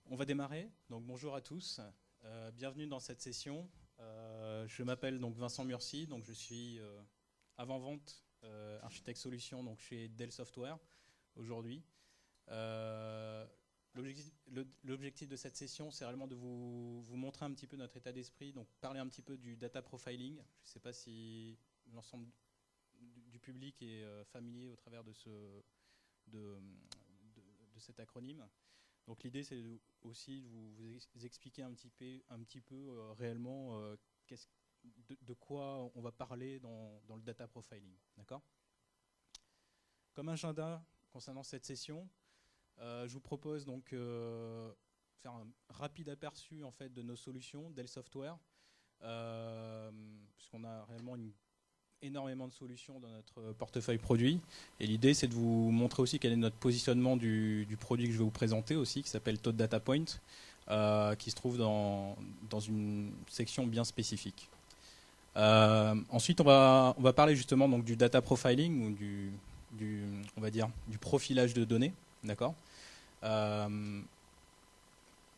On va démarrer. Donc bonjour à tous. Bienvenue dans cette session. Je m'appelle donc Vincent Murcy. Donc je suis avant-vente architecte solution donc chez Dell Software aujourd'hui. L'objectif de cette session, c'est réellement de vous montrer un petit peu notre état d'esprit, donc parler un petit peu du data profiling. Je ne sais pas si l'ensemble du public est familier au travers de cet acronyme. Donc l'idée, c'est aussi de vous expliquer un petit peu réellement de quoi on va parler dans le data profiling. D'accord ? Comme agenda concernant cette session, je vous propose donc faire un rapide aperçu en fait de nos solutions Dell Software, puisqu'on a réellement énormément de solutions dans notre portefeuille produit. Et l'idée, c'est de vous montrer aussi quel est notre positionnement du produit que je vais vous présenter aussi, qui s'appelle Todd Data Point, qui se trouve dans une section bien spécifique. Ensuite, on va parler justement donc, du data profiling, ou on va dire, du profilage de données, d'accord, en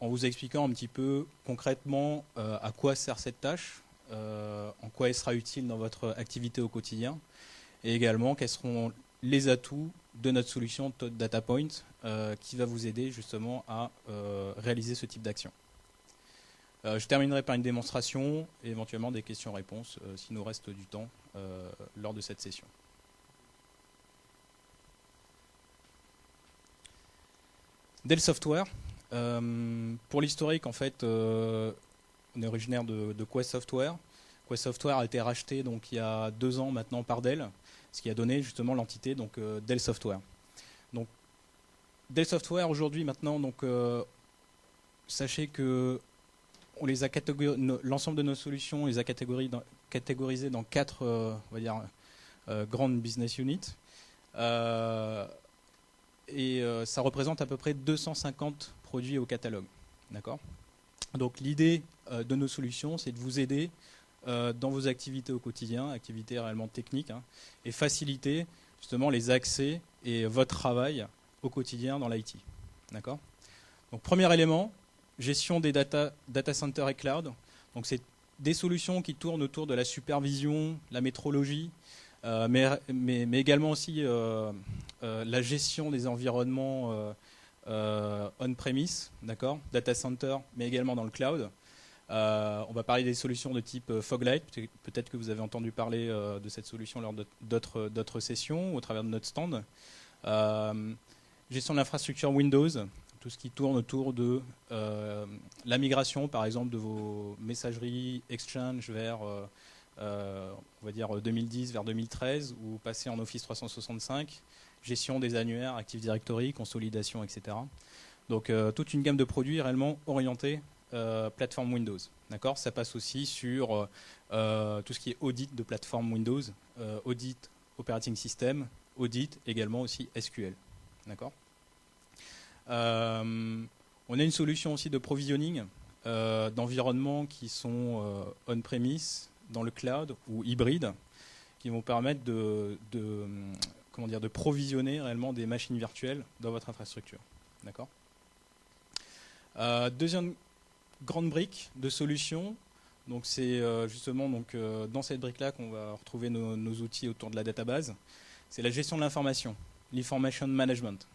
vous expliquant un petit peu concrètement à quoi sert cette tâche, en quoi elle sera utile dans votre activité au quotidien, et également quels seront les atouts de notre solution Todd Data Point qui va vous aider justement à réaliser ce type d'action. Je terminerai par une démonstration et éventuellement des questions-réponses s'il nous reste du temps lors de cette session. Dell Software. Pour l'historique, en fait, on est originaire de Quest Software. Quest Software a été racheté donc, il y a 2 ans maintenant par Dell, ce qui a donné justement l'entité donc, Dell Software. Donc, Dell Software aujourd'hui maintenant, donc, sachez que l'ensemble de nos solutions, on les a catégorisées dans 4 on va dire, grandes business units. Ça représente à peu près 250 produits au catalogue. D'accord ? Donc l'idée de nos solutions, c'est de vous aider dans vos activités au quotidien, activités réellement techniques, et faciliter justement les accès et votre travail au quotidien dans l'IT. D'accord ? Donc premier élément, gestion des data centers et cloud. Donc c'est des solutions qui tournent autour de la supervision, la métrologie, mais également aussi la gestion des environnements on-premise, d'accord, data center, mais également dans le cloud. On va parler des solutions de type Foglight. Peut-être que vous avez entendu parler de cette solution lors d'autres sessions au travers de notre stand. Gestion de l'infrastructure Windows, tout ce qui tourne autour de la migration, par exemple, de vos messageries Exchange vers on va dire 2010 vers 2013 ou passer en Office 365, gestion des annuaires, Active Directory, consolidation, etc. Donc toute une gamme de produits réellement orientés plateforme Windows. D'accord ? Ça passe aussi sur tout ce qui est audit de plateforme Windows, audit operating system, audit également aussi SQL. D'accord ? On a une solution aussi de provisioning d'environnements qui sont on-premise, dans le cloud ou hybride, qui vont permettre de provisionner réellement des machines virtuelles dans votre infrastructure. D'accord ? Deuxième grande brique de solution, donc c'est justement donc, dans cette brique-là qu'on va retrouver nos outils autour de la database. C'est la gestion de l'information, l'information management.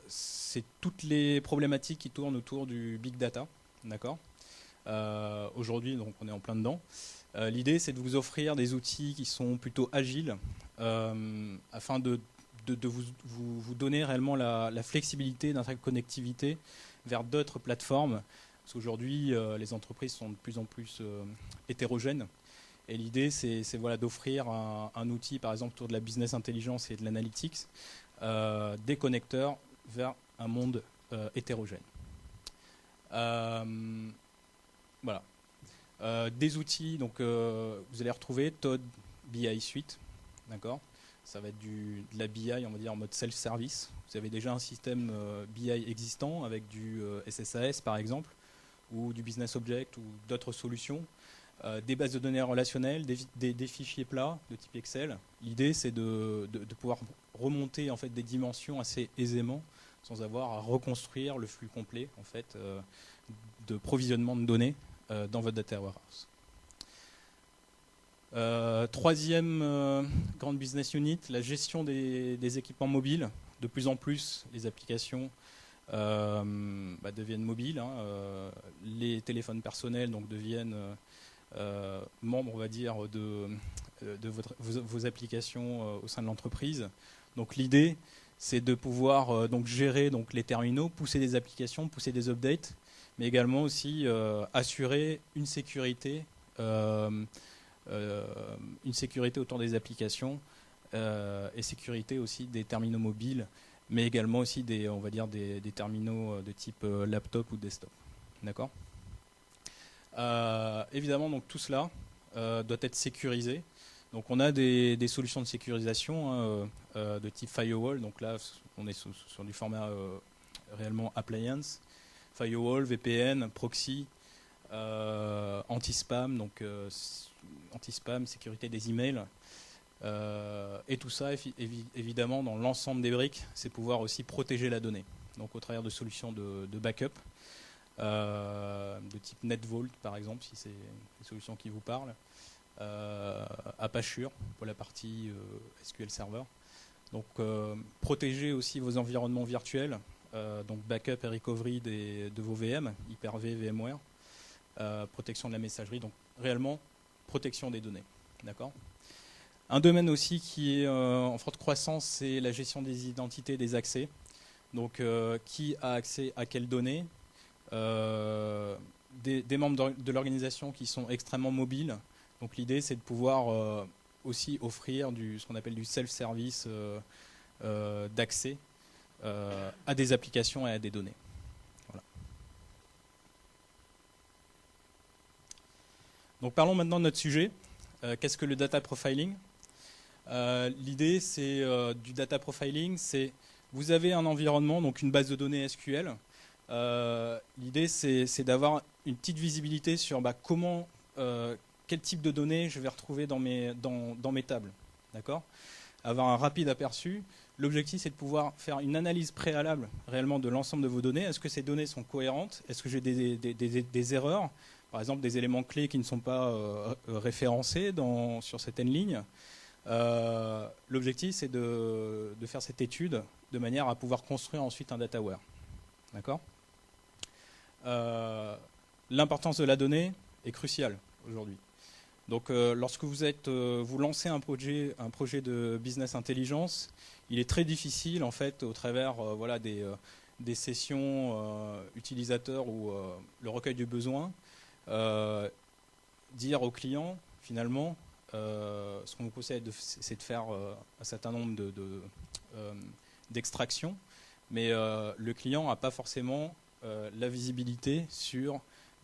C'est toutes les problématiques qui tournent autour du big data, d'accord ? Aujourd'hui, donc on est en plein dedans. L'idée, c'est de vous offrir des outils qui sont plutôt agiles, afin de vous donner réellement la flexibilité d'interconnectivité vers d'autres plateformes. Parce qu'aujourd'hui, les entreprises sont de plus en plus hétérogènes. Et l'idée, c'est voilà, d'offrir un outil, par exemple, autour de la business intelligence et de l'analytics, des connecteurs vers un monde hétérogène. Voilà. Des outils, donc vous allez retrouver Todd BI Suite, d'accord. Ça va être de la BI, on va dire en mode self-service. Vous avez déjà un système BI existant avec du SSAS par exemple, ou du Business Object ou d'autres solutions. Des bases de données relationnelles, des fichiers plats de type Excel. L'idée, c'est de pouvoir remonter en fait des dimensions assez aisément sans avoir à reconstruire le flux complet en fait, de provisionnement de données dans votre data warehouse. Troisième grande business unit, la gestion des équipements mobiles. De plus en plus, les applications deviennent mobiles. Hein, les téléphones personnels donc, deviennent membres, on va dire, de vos applications au sein de l'entreprise. Donc l'idée, c'est de pouvoir donc, gérer donc, les terminaux, pousser des applications, pousser des updates, mais également aussi assurer une sécurité autour des applications et sécurité aussi des terminaux mobiles, mais également aussi on va dire des terminaux de type laptop ou desktop. D'accord ? Évidemment, donc, tout cela doit être sécurisé. Donc on a des solutions de sécurisation de type firewall. Donc là, on est sur du format réellement appliance. Firewall, VPN, proxy, anti-spam, donc anti-spam, sécurité des emails. Et tout ça, évidemment, dans l'ensemble des briques, c'est pouvoir aussi protéger la donnée. Donc au travers de solutions de backup, de type NetVault, par exemple, si c'est une solution qui vous parle. Apache pour la partie SQL Server. Donc protéger aussi vos environnements virtuels, donc backup et recovery de vos VM, Hyper-V, VMware, protection de la messagerie, donc réellement protection des données. D'accord ? Un domaine aussi qui est en forte croissance, c'est la gestion des identités, des accès. Donc qui a accès à quelles données, des membres de l'organisation qui sont extrêmement mobiles. Donc l'idée, c'est de pouvoir aussi offrir ce qu'on appelle du self-service d'accès à des applications et à des données. Voilà. Donc parlons maintenant de notre sujet. Qu'est-ce que le data profiling ? L'idée, c'est du data profiling, c'est vous avez un environnement, donc une base de données SQL. L'idée, c'est d'avoir une petite visibilité sur comment quel type de données je vais retrouver dans mes tables. D'accord ? Avoir un rapide aperçu. L'objectif, c'est de pouvoir faire une analyse préalable réellement de l'ensemble de vos données. Est-ce que ces données sont cohérentes ? Est-ce que j'ai des erreurs ? Par exemple, des éléments clés qui ne sont pas référencés sur certaines lignes. L'objectif, c'est de faire cette étude de manière à pouvoir construire ensuite un dataware. D'accord ? L'importance de la donnée est cruciale aujourd'hui. Donc, lorsque vous lancez un projet de business intelligence, il est très difficile, en fait, au travers des sessions utilisateurs ou le recueil du besoin, dire au client, finalement, ce qu'on vous conseille, c'est de faire un certain nombre d'extractions, mais le client n'a pas forcément la visibilité sur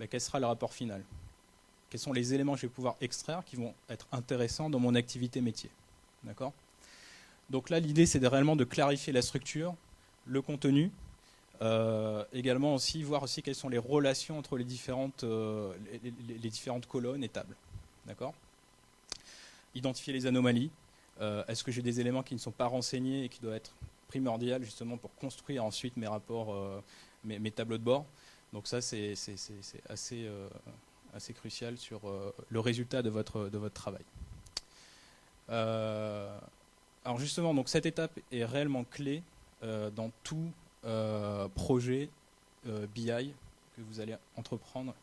quel sera le rapport final. Quels sont les éléments que je vais pouvoir extraire qui vont être intéressants dans mon activité métier. D'accord ? Donc là, l'idée, c'est réellement de clarifier la structure, le contenu, également aussi voir aussi quelles sont les relations entre les différentes colonnes et tables. D'accord ? Identifier les anomalies. Est-ce que j'ai des éléments qui ne sont pas renseignés et qui doivent être primordiaux justement pour construire ensuite mes rapports, mes tableaux de bord. Donc ça, c'est assez crucial sur le résultat de votre travail. Alors justement, donc cette étape est réellement clé dans tout projet BI que vous allez entreprendre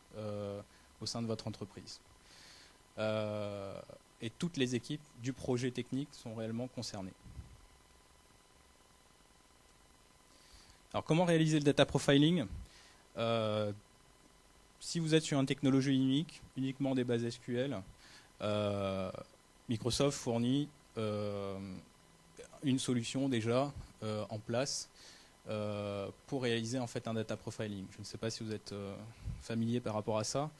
au sein de votre entreprise. Et toutes les équipes du projet technique sont réellement concernées. Alors comment réaliser le data profiling ? Si vous êtes sur une technologie unique, uniquement des bases SQL, Microsoft fournit une solution déjà en place pour réaliser en fait un data profiling. Je ne sais pas si vous êtes familier par rapport à ça.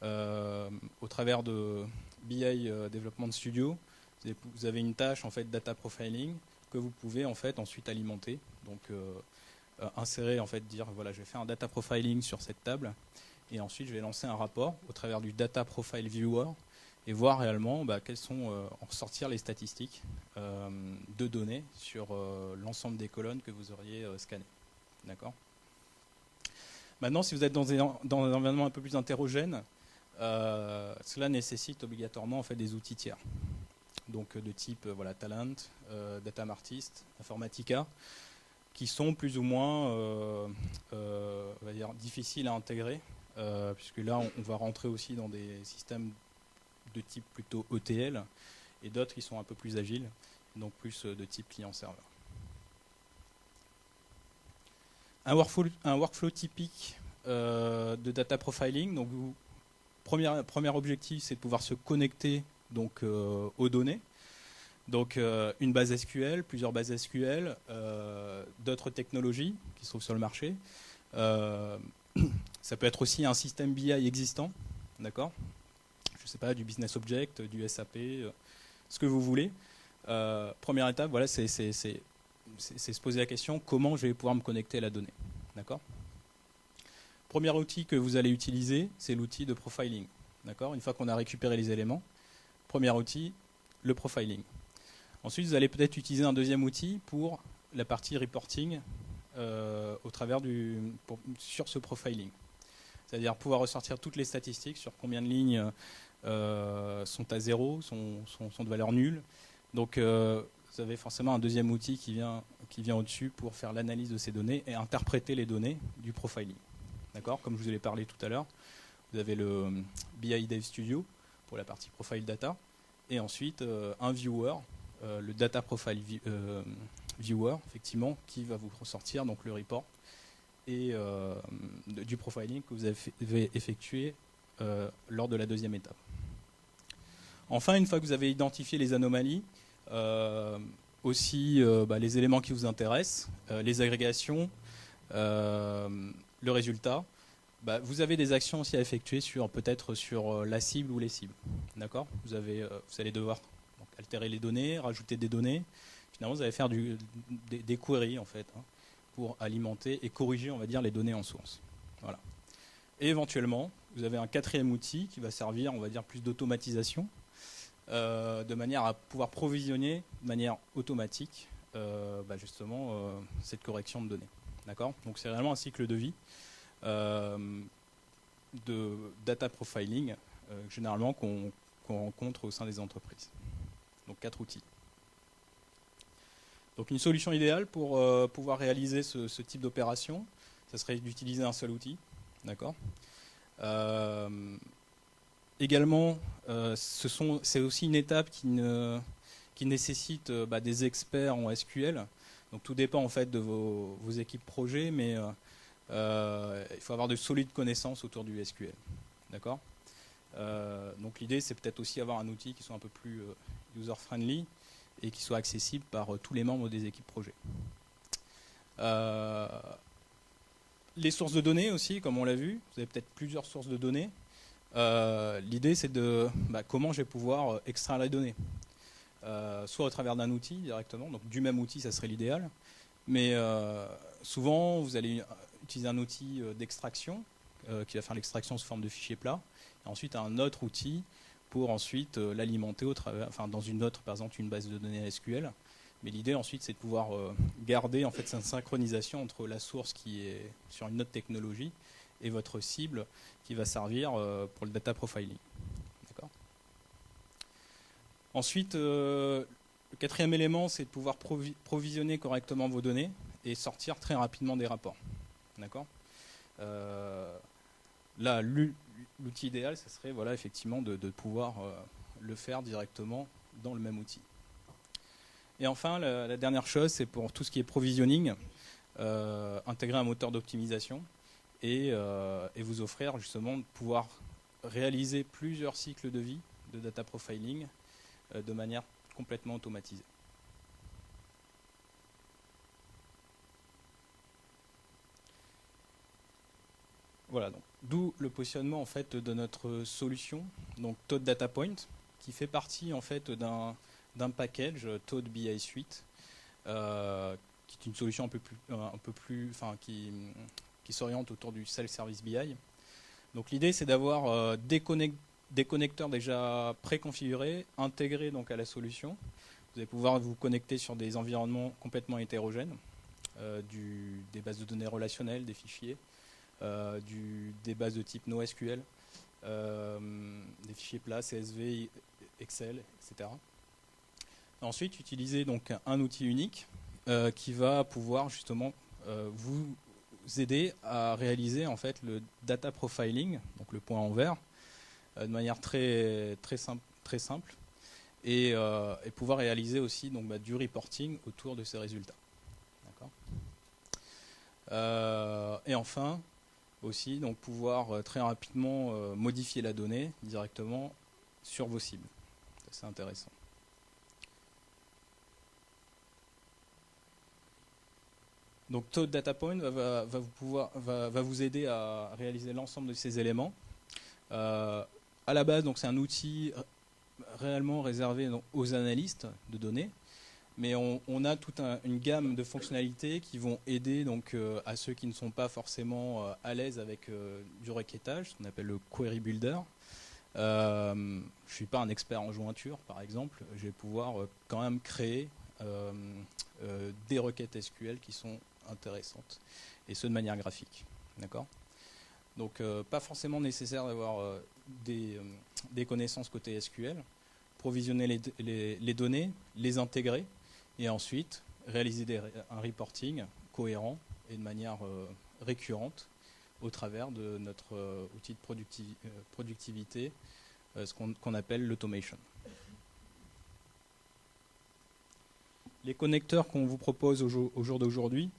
Au travers de BI Development Studio, vous avez une tâche en fait data profiling que vous pouvez en fait ensuite alimenter. Donc insérer en fait, dire voilà, je vais faire un data profiling sur cette table et ensuite je vais lancer un rapport au travers du data profile viewer et voir réellement quelles sont en ressortir les statistiques de données sur l'ensemble des colonnes que vous auriez scannées. D'accord. Maintenant, si vous êtes dans un environnement un peu plus hétérogène, cela nécessite obligatoirement en fait, des outils tiers. Donc de type voilà, Talent, Datamartist, Informatica, qui sont plus ou moins on va dire, difficiles à intégrer, puisque là on va rentrer aussi dans des systèmes de type plutôt ETL, et d'autres qui sont un peu plus agiles, donc plus de type client-serveur. Un workflow typique de data profiling. Donc, premier objectif, c'est de pouvoir se connecter donc, aux données. Donc, une base SQL, plusieurs bases SQL, d'autres technologies qui se trouvent sur le marché. Ça peut être aussi un système BI existant, d'accord ? Je ne sais pas, du Business Object, du SAP, ce que vous voulez. Première étape, voilà, c'est se poser la question comment je vais pouvoir me connecter à la donnée. D'accord ? Premier outil que vous allez utiliser, c'est l'outil de profiling. D'accord ? Une fois qu'on a récupéré les éléments, premier outil, le profiling. Ensuite, vous allez peut-être utiliser un deuxième outil pour la partie reporting au travers sur ce profiling. C'est-à-dire pouvoir ressortir toutes les statistiques sur combien de lignes sont à zéro, sont de valeur nulle. Donc, vous avez forcément un deuxième outil qui vient au-dessus pour faire l'analyse de ces données et interpréter les données du profiling. D'accord ? Comme je vous en ai parlé tout à l'heure, vous avez le BI Dev Studio pour la partie profile data et ensuite un viewer, le data profile viewer, effectivement, qui va vous ressortir donc, le report et, du profiling que vous avez effectué lors de la deuxième étape. Enfin, une fois que vous avez identifié les anomalies, aussi les éléments qui vous intéressent, les agrégations, le résultat, vous avez des actions aussi à effectuer peut-être sur la cible ou les cibles. D'accord ? Vous allez devoir donc, altérer les données, rajouter des données. Finalement, vous allez faire des queries en fait, pour alimenter et corriger, on va dire, les données en source. Voilà. Et éventuellement, vous avez un quatrième outil qui va servir, on va dire, plus d'automatisation, de manière à pouvoir provisionner de manière automatique justement cette correction de données. D'accord ? Donc c'est réellement un cycle de vie de data profiling généralement qu'on rencontre au sein des entreprises. Donc 4 outils. Donc une solution idéale pour pouvoir réaliser ce type d'opération, ça serait d'utiliser un seul outil. D'accord ? Également, c'est aussi une étape qui nécessite des experts en SQL. Donc tout dépend en fait de vos équipes projet, mais il faut avoir de solides connaissances autour du SQL. D'accord ? Donc l'idée, c'est peut-être aussi avoir un outil qui soit un peu plus user-friendly et qui soit accessible par tous les membres des équipes projet. Les sources de données aussi, comme on l'a vu, vous avez peut-être plusieurs sources de données. L'idée, c'est de comment je vais pouvoir extraire les données. Soit au travers d'un outil directement, donc du même outil, ça serait l'idéal. Mais souvent, vous allez utiliser un outil d'extraction qui va faire l'extraction sous forme de fichier plat. Et ensuite, un autre outil pour ensuite l'alimenter dans une autre, par exemple, une base de données SQL. Mais l'idée ensuite, c'est de pouvoir garder en fait cette synchronisation entre la source qui est sur une autre technologie et votre cible qui va servir pour le data profiling. D'accord ? Ensuite, le quatrième élément, c'est de pouvoir provisionner correctement vos données et sortir très rapidement des rapports. D'accord ? Là, l'outil idéal, ce serait effectivement de pouvoir le faire directement dans le même outil. Et enfin, la dernière chose, c'est pour tout ce qui est provisioning, intégrer un moteur d'optimisation et vous offrir justement de pouvoir réaliser plusieurs cycles de vie de data profiling de manière complètement automatisée. Voilà, donc d'où le positionnement en fait de notre solution, donc Toad Data Point, qui fait partie en fait d'un package Toad BI Suite, qui est une solution qui s'oriente autour du self-service BI. Donc l'idée, c'est d'avoir des connecteurs déjà préconfigurés, intégrés donc à la solution. Vous allez pouvoir vous connecter sur des environnements complètement hétérogènes. des bases de données relationnelles, des fichiers, des bases de type NoSQL, des fichiers plats, CSV, Excel, etc. Ensuite, utiliser donc un outil unique qui va pouvoir justement vous aider à réaliser en fait le data profiling, donc le point en vert, de manière très simple et pouvoir réaliser aussi donc, du reporting autour de ces résultats. Et enfin, aussi donc pouvoir très rapidement modifier la donnée directement sur vos cibles. C'est intéressant. Donc Toad Data Point va vous aider à réaliser l'ensemble de ces éléments. À la base, donc c'est un outil réellement réservé donc, aux analystes de données, mais on a toute une gamme de fonctionnalités qui vont aider donc, à ceux qui ne sont pas forcément à l'aise avec du requêtage, ce qu'on appelle le Query Builder. Je ne suis pas un expert en jointure, par exemple. Je vais pouvoir quand même créer des requêtes SQL qui sont intéressantes, et ce de manière graphique. D'accord ? Donc, pas forcément nécessaire d'avoir des connaissances côté SQL, provisionner les données, les intégrer, et ensuite réaliser un reporting cohérent et de manière récurrente au travers de notre outil de productivité, ce qu'on appelle l'automation. Les connecteurs qu'on vous propose au jour d'aujourd'hui,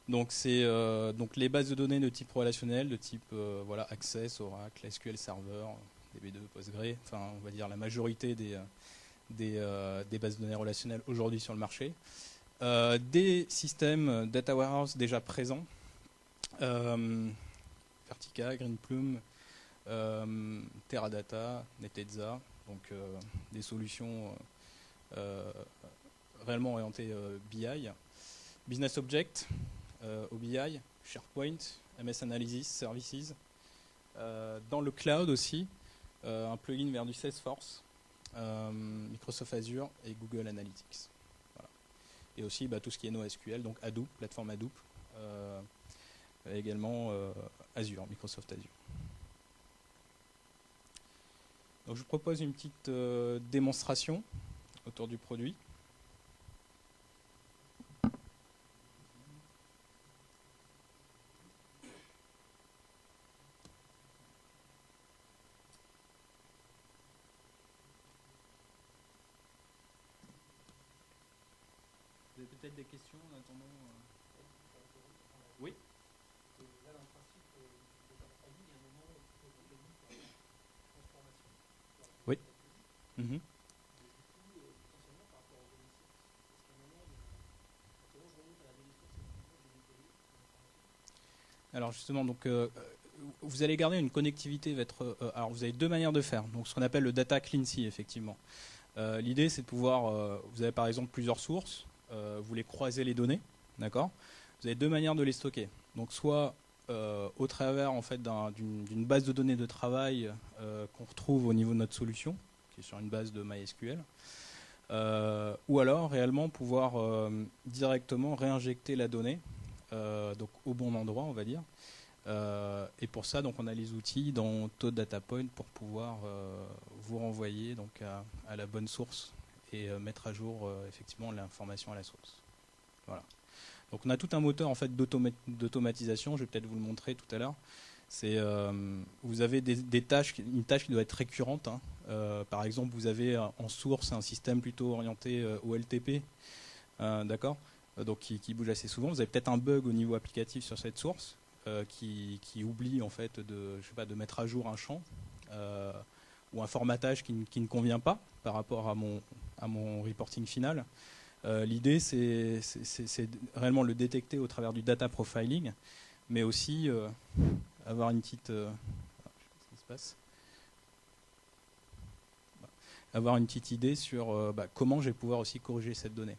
donc c'est donc les bases de données de type relationnel, de type voilà, Access, Oracle, SQL Server, DB2, Postgre, enfin on va dire la majorité des bases de données relationnelles aujourd'hui sur le marché. Des systèmes data warehouse déjà présents, Vertica, Greenplum, Teradata, Netezza, donc des solutions réellement orientées BI, Business Object, OBI, SharePoint, MS Analysis, Services. Dans le cloud aussi, un plugin vers du Salesforce, Microsoft Azure et Google Analytics. Voilà. Et aussi tout ce qui est NoSQL, donc Hadoop, plateforme Hadoop, et également Azure, Microsoft Azure. Donc je vous propose une petite démonstration autour du produit. Vous avez peut-être des questions en attendant Oui. Là, dans le principe, il y a un moment où il faut une transformation. Oui. Mm-hmm. Potentiellement par rapport aux données sources, parce qu'à un moment, comment je remonte à la donnée source et comment je vais déployer l'information. Alors justement, donc vous allez garder une connectivité. Alors vous avez deux manières de faire. Donc ce qu'on appelle le data cleansy, effectivement. L'idée, c'est de pouvoir. Vous avez par exemple plusieurs sources. Vous voulez croiser les données, d'accord ? Vous avez deux manières de les stocker. Donc soit au travers en fait d'une base de données de travail qu'on retrouve au niveau de notre solution, qui est sur une base de MySQL, ou alors réellement pouvoir directement réinjecter la donnée donc au bon endroit, on va dire. Et pour ça, donc on a les outils dans Toad Data Point pour pouvoir vous renvoyer donc à la bonne source et mettre à jour effectivement l'information à la source. Voilà. Donc on a tout un moteur en fait d'automatisation. Je vais peut-être vous le montrer tout à l'heure. C'est vous avez une tâche qui doit être récurrente. Hein. Par exemple, vous avez en source un système plutôt orienté OLTP, d'accord, donc qui bouge assez souvent. Vous avez peut-être un bug au niveau applicatif sur cette source qui oublie en fait de mettre à jour un champ ou un formatage qui ne convient pas par rapport à mon reporting final. L'idée, c'est réellement le détecter au travers du data profiling, mais aussi avoir une petite... je sais pas ce qui se passe. Avoir une petite idée sur comment je vais pouvoir aussi corriger cette donnée.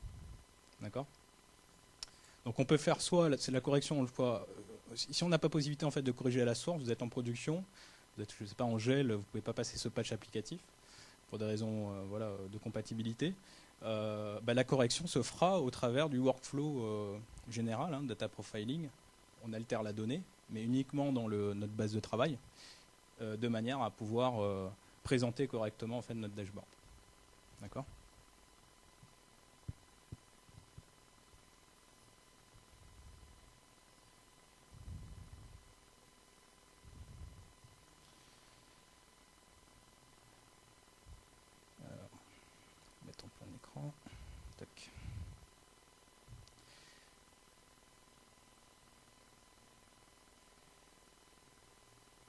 D'accord ? Donc on peut faire soit, c'est la correction, on le voit, si on n'a pas possibilité en fait de corriger à la source, vous êtes en production, vous êtes, je sais pas, en gel, vous ne pouvez pas passer ce patch applicatif pour des raisons voilà, de compatibilité. la correction se fera au travers du workflow général, hein, data profiling. On altère la donnée, mais uniquement dans notre base de travail, de manière à pouvoir présenter correctement en fait, notre dashboard. D'accord ? Mettre en plein écran. Tac.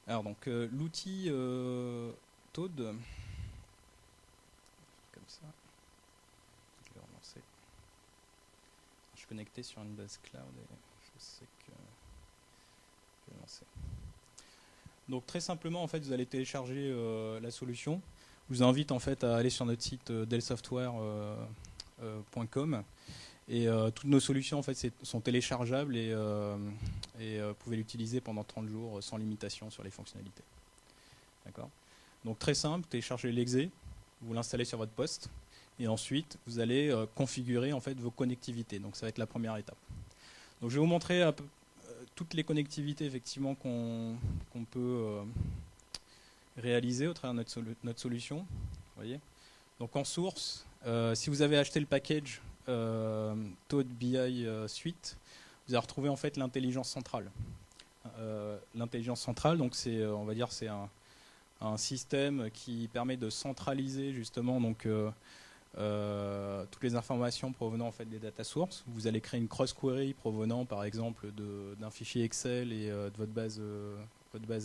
Alors donc l'outil Toad, comme ça, je vais relancer. Je suis connecté sur une base cloud et je sais que je vais lancer. Donc très simplement en fait vous allez télécharger la solution. Je vous invite en fait à aller sur notre site dellsoftware.com et toutes nos solutions en fait sont téléchargeables et vous pouvez l'utiliser pendant 30 jours sans limitation sur les fonctionnalités. D'accord ? Donc très simple, téléchargez l'exé, vous l'installez sur votre poste et ensuite vous allez configurer en fait vos connectivités. Donc ça va être la première étape. Donc je vais vous montrer toutes les connectivités effectivement qu'on peut réaliser au travers de notre solution. Vous voyez ? Donc en source, si vous avez acheté le package Toad BI Suite, vous allez retrouver en fait l'intelligence centrale. L'intelligence centrale, donc c'est, on va dire, c'est un système qui permet de centraliser justement donc toutes les informations provenant en fait des data sources. Vous allez créer une cross query provenant par exemple d'un fichier Excel et de votre base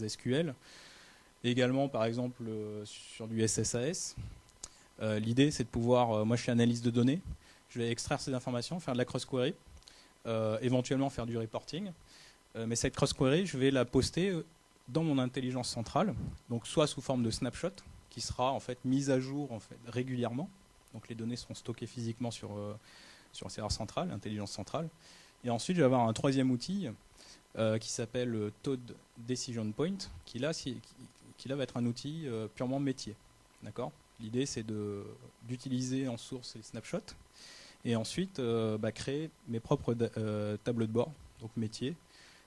SQL. Également par exemple sur du SSAS. L'idée c'est de pouvoir, moi je suis analyste de données, je vais extraire ces informations, faire de la cross query, éventuellement faire du reporting. Mais cette cross query, je vais la poster dans mon intelligence centrale, donc soit sous forme de snapshot, qui sera en fait mise à jour en fait, régulièrement. Donc les données seront stockées physiquement sur le serveur central, l'intelligence centrale. Et ensuite, je vais avoir un troisième outil qui s'appelle Toad Decision Point, qui là va être un outil purement métier. D'accord ? L'idée, c'est d'utiliser en source les snapshots et ensuite créer mes propres tableaux de bord, donc métier.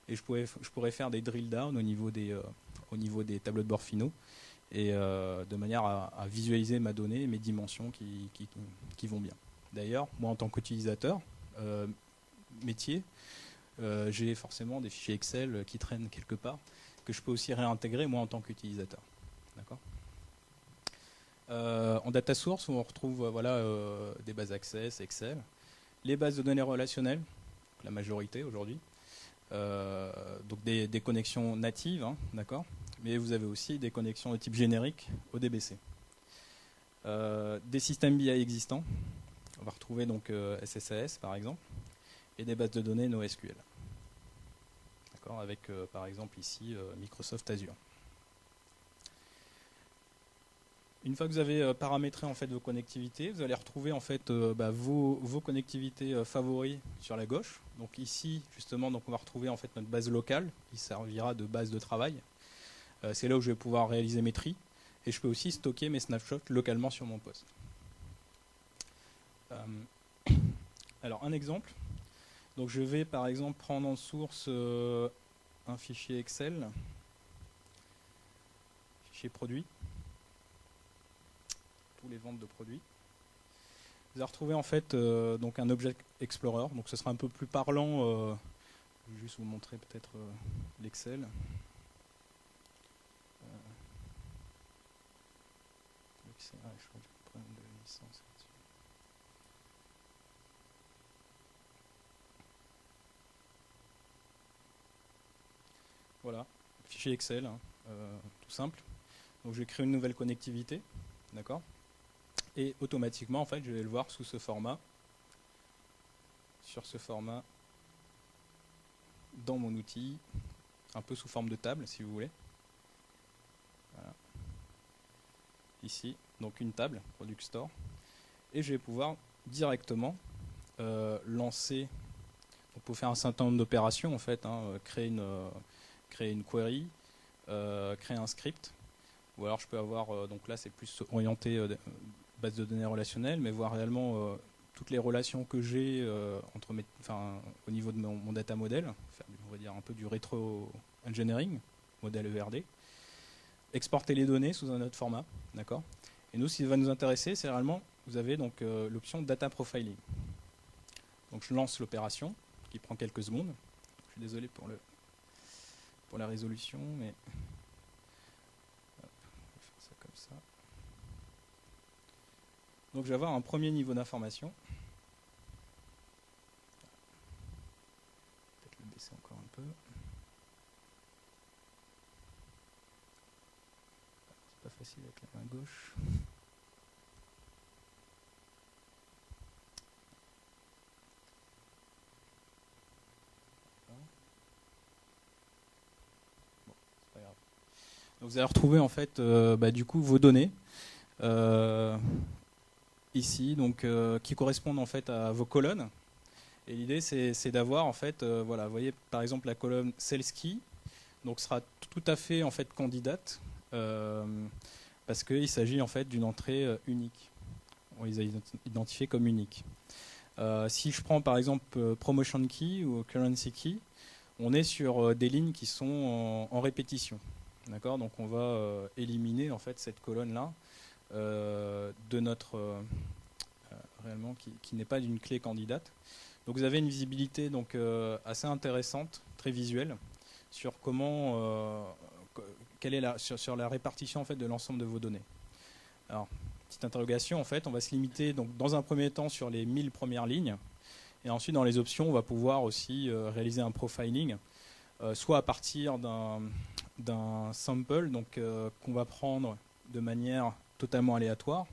Et je pourrais faire des drill down au niveau des tableaux de bord finaux et de manière à visualiser ma donnée et mes dimensions qui vont bien. D'ailleurs, moi en tant qu'utilisateur métier, j'ai forcément des fichiers Excel qui traînent quelque part que je peux aussi réintégrer moi en tant qu'utilisateur. D'accord ? En data source, on retrouve des bases Access, Excel, les bases de données relationnelles, la majorité aujourd'hui, donc des connexions natives, hein, d'accord, mais vous avez aussi des connexions de type générique ODBC. Des systèmes BI existants, on va retrouver donc SSAS par exemple, et des bases de données NoSQL. D'accord, avec par exemple ici Microsoft Azure. Une fois que vous avez paramétré en fait vos connectivités, vous allez retrouver en fait vos connectivités favoris sur la gauche. Donc ici justement, donc on va retrouver en fait notre base locale qui servira de base de travail. C'est là où je vais pouvoir réaliser mes tris et je peux aussi stocker mes snapshots localement sur mon poste. Alors un exemple. Donc je vais par exemple prendre en source un fichier Excel, fichier produit. Les ventes de produits. Vous allez retrouver en fait donc un Object Explorer, donc ce sera un peu plus parlant. Je vais juste vous montrer peut-être l'Excel. Je crois que j'ai un problème de licence. Voilà, fichier Excel, hein, tout simple. Donc je vais créer une nouvelle connectivité, d'accord ? Et automatiquement, en fait, je vais le voir sous ce format, sur ce format, dans mon outil, un peu sous forme de table, si vous voulez. Voilà. Ici, donc une table, Product Store. Et je vais pouvoir directement lancer, pour faire un certain nombre d'opérations, en fait, hein, créer une query, créer un script. Ou alors je peux avoir, donc là c'est plus orienté base de données relationnelle, mais voir réellement toutes les relations que j'ai au niveau de mon data model, faire, on va dire un peu du rétro-engineering, modèle ERD, exporter les données sous un autre format, d'accord. Et nous, ce qui va nous intéresser, c'est réellement, vous avez donc l'option data profiling. Donc je lance l'opération, qui prend quelques secondes. Je suis désolé pour la résolution, mais hop, je vais faire ça comme ça. Donc je vais avoir un premier niveau d'information. Peut-être le baisser encore un peu. C'est pas facile avec la main gauche. Donc vous allez retrouver en fait du coup vos données ici, donc qui correspondent en fait à vos colonnes. Et l'idée c'est d'avoir en fait voilà, vous voyez par exemple la colonne sales key, donc sera tout à fait en fait candidate parce qu'il s'agit en fait d'une entrée unique. On les a identifiés comme uniques. Si je prends par exemple promotion key ou currency key, on est sur des lignes qui sont en répétition. D'accord, donc on va éliminer en fait cette colonne là de notre réellement qui n'est pas d'une clé candidate. Donc vous avez une visibilité donc assez intéressante, très visuelle sur comment quelle est sur la répartition en fait de l'ensemble de vos données. Alors petite interrogation, en fait, on va se limiter donc dans un premier temps sur les 1000 premières lignes et ensuite dans les options on va pouvoir aussi réaliser un profiling soit à partir d'un sample donc qu'on va prendre de manière totalement aléatoire.